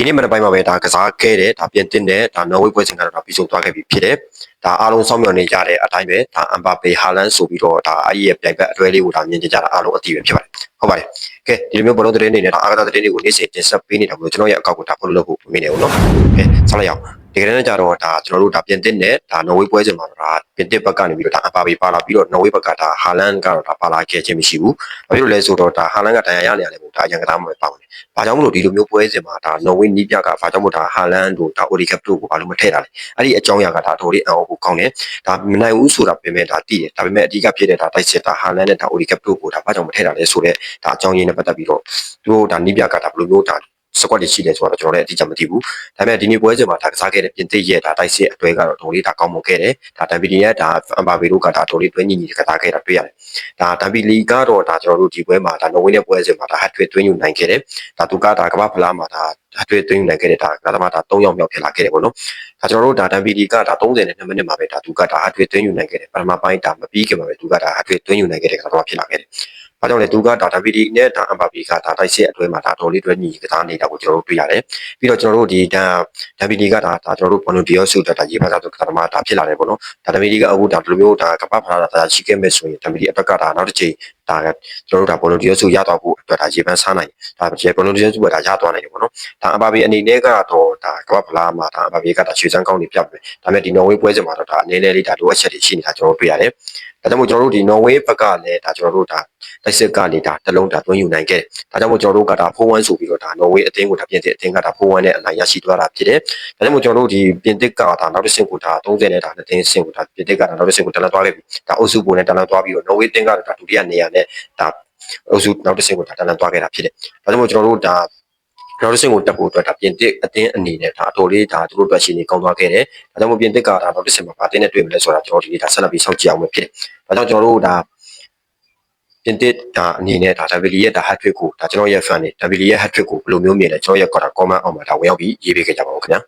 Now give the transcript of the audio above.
ဒီနေ့မနက်ပိုင်းမှာပဲဒါကစားခဲ့တဲ့ဒါပြင်တင်တဲ့ဒါနော်ဝေးပွဲစဉ်ကတော့ဒါပြီးဆုံးသွားခဲ့ပြီဖြစ်တယ်။ဒါအားလုံးစောင့်မျှော်နေကြတဲ့အတိုင်းပဲဒါအမ်ဘာပေဟာလန်ဆိုပြီးတော့ဒါအဲ့ဒီရဲ့ပြိုင်ဘက်အတွဲလေးကိုဒါမြင်ကြတာအားလုံးအသိပဲဖြစ်ပါတယ်။ဟုတ်ပါတယ်။ကဲဒီလိုမျိုးဘောလုံးသတင်းတွေနဲ့ဒါအားကစားသတင်းတွေကိုနေ့စဉ်တင်ဆက်ပေးနေတာကိုကျွန်တော်ရဲ့အကောက်ကိုဒါ follow လုပ်ဖို့မမေ့နေဘူးနော်။ကဲဆက်လိုက်အောင်ဒီကနေ့ကြတော့ဒါကျွန်တော်တို့ဒါပြင်တင်တဲ့ဒါနော်ဝေးပွဲစဉ်မှာဒါပြင်တစ်ဘက်ကနေပြီးတော့ဒါအမ်ဘာပေပါလာပြီးတော့နော်ဝေးဘက်ကဒါဟာလန်ကတော့ဒါပါလာခဲ့ခြင်းမရှိဘူး။ဘာဖြစ်လို့လဲဆိုတော့ဒါဟာလန်ကတရားရနေရတယ်မို့ဒါအရင်ကတည်းကမပါဘူး။ဘာကြောင့်မလို့ဒီလိုမျိုးပွဲစဉ်မှာဒါနော်ဝေးနီးပြကဘာကြောင့်မို့ဒါဟာလန်တို့ဒါအိုဒီကပ်တို့ကိုဘာလို့မထည့်တာလဲအဲ့ဒီအကြောင်းအရာကဒါတော်လေးအံ့ဩဖို့ကောင်းတယ်ဒါမနိုင်ဘူးဆိုတာပြင်မဲ့ဒါတည်တယ်ဒါပေမဲ့အဓိကဖြစ်တဲ့ဒါတိုက်စစ်တာဟာလန်နဲ့ဒါအိုဒီကပ်တို့ကိုဒါဘာကြောင့်မထည့်တာလဲဆိုတော့ဒါအကြောင်းရင်းနဲ့ပတ်သက်ပြီးတော့သူတို့ဒါနီးပြကဒါဘယ်လိုမျိုးဒါစကွက်တွေရှိတယ်ဆိုတော့ကျွန်တော်လည်းအတိအကျမသိဘူးဒါပေမဲ့ဒီနေ့ပွဲစဉ်မှာဒါကစားခဲ့တဲ့ပြင်သစ်ရဲ့ဒါတိုက်စစ်အတွဲကတော့တော်လေးဒါကောင်းမွန်ခဲ့တယ်ဒါတမ်ပီလီရဲ့ဒါအမ်ဘာပေတို့ကဒါတော်လေးတွဲညီညီကစားခဲ့တာတွေ့ရတယ်ဒါတမ်ပီလီကတော့ဒါကျွန်တော်တို့ဒီပွဲမှာဒါနော်ဝေးနဲ့ပွဲစဉ်မှာဒါဟတ်ထွေသွင်းယူနိုင်ခဲ့တယ်ဒါသူကဒါကမ္ဘာဖလားမှာဒါဟတ်ထွေသွင်းယူနိုင်ခဲ့တဲ့ဒါကသမားဒါ3ယောက်မြောက်ဖြစ်လာခဲ့တယ်ပေါ့နော်ဒါကျွန်တော်တို့ဒါတမ်ပီလီကဒါ32မိနစ်မှာပဲဒါသူကဒါဟတ်ထွေသွင်းယူနိုင်ခဲ့တယ်ပထမပိုင်းဒါမပြီးခင်မှာပဲသူကဒါဟတ်ထွေသွင်းယူနိုင်ခဲ့တဲ့ကသမားဖြစ်လာခဲ့တယ်ဘာကြောင့်လဲသူကဒါတမ်ပီလီနဲ့ဒါအမ်ဘာပီကဒါတိုက်စစ်အတွဲမှာဒါတော်လေးတွဲညီကစားနေတာကိုကျွန်တော်တို့တွေ့ရတယ်ပြီးတော့ကျွန်တော်တို့ဒီတမ်ပီလီကဒါကျွန်တော်တို့ဘောလုံးဒီယောဆုဒါရေဖာသာကသမားဒါဖြစ်လာတယ်ပေါ့နော်ဒါတမ်ပီလီကအခုဒါဒီလိုမျိုးဒါကပတ်ဖလာတာရှိခဲ့မဲ့ဆိုရင်တမ်ပီလီအတွက်ကဒါနောက်တစ်ချိန်ဒါကျွန်တော်တို့ဒါဘောလုံးဒီယောဆုရတော့ဖို့အတွက်ဒါရေပန်းစားနိုင်ဒါဘောလုံးဒီယောဆုကဒါရသွားနိုင်တယ်ပေါ့နော်ဒါအမ်ဘာပီအနေနဲ့ကတော့ဒါကပတ်ဖလာမှာဒါအမ်ဘာပီကဒါရွှေစမ်းကောင်းနေပြတ်ပဲဒါပေမဲ့ဒီနော်ဝေးပွဲစဉ်မှာတော့ဒါအနေနဲ့လေးဒါလိုအပ်ချက်တွေရှိနေတာကျွန်တော်တို့တွေ့ရတယ်ဒါကြောင့်မို့ကျွန်တော်တို့ဒီနော်ဝေးဘက်ကလည်းဒါကျွန်တော်တို့ဒါတိုက်စစ်ကနေဒါတလုံးဒါသွင်းယူနိုင်ခဲ့တယ်ဒါကြောင့်မို့ကျွန်တော်တို့ကဒါ4-1ဆိုပြီးတော့ဒါနော်ဝေးအသင်းကိုဒါပြင်သစ်အသင်းကဒါ4-1နဲ့အနိုင်ရရှိသွားတာဖြစ်တယ်ဒါကြောင့်မို့ကျွန်တော်တို့ဒီပြင်သစ်ကဒါနောက်တစ်ဆင့်ကိုဒါ30နဲ့ဒါ2သင်းဆင့်ကိုဒါပြင်သစ်ကဒါနောက်တစ်ဆင့်ကိုတက်လာသွားခဲ့ပြီဒါအုပ်စုပုံနဲ့တက်လာသွားပြီးတော့နော်ဝေးအသင်းကဒါဒုတိယနေရာနဲ့ဒါအုပ်စုနောက်တစ်ဆင့်ကိုဒါတက်လာသွားခဲ့တာဖြစ်တယ်ဒါကြောင့်မို့ကျွန်တော်တို့ဒါနောက်တစ်ဆင့်ကိုတက်ဖို့အတွက်ဒါပြင်သစ်အသင်းအနေနဲ့ဒါအတော်လေးဒါသူတို့အတွက်ရှိနေကောင်းသွားခဲ့တယ်ဒါကြောင့်မို့ပြင်သစ်ကဒါနောက်တစ်ဆင့်မှာဗာတင်းနဲ့တွေ့မလဲဆိုတာကျွန်တော်ဒီနေ့ဒါဆက်လက်ပြီးစောင့်ကြည့်အောင်ပဲဖြစ်တယ်ဒါကြောင့်ကျွန်တော်တို့ဒါပြင်သစ်ဒါအနေနဲ့ဒါဗီလီရဲ့ဒါ hat trick ကိုဒါကျွန်တော်ရဲ့ fan တွေဒါဗီလီရဲ့ hat trick ကိုဘယ်လိုမျိုးမြင်လဲကျွန်တော်ရဲ့ comment အောက်မှာဒါဝင်ရောက်ပြီးရေးပေးခဲ့ကြပါဦးခင်ဗျာ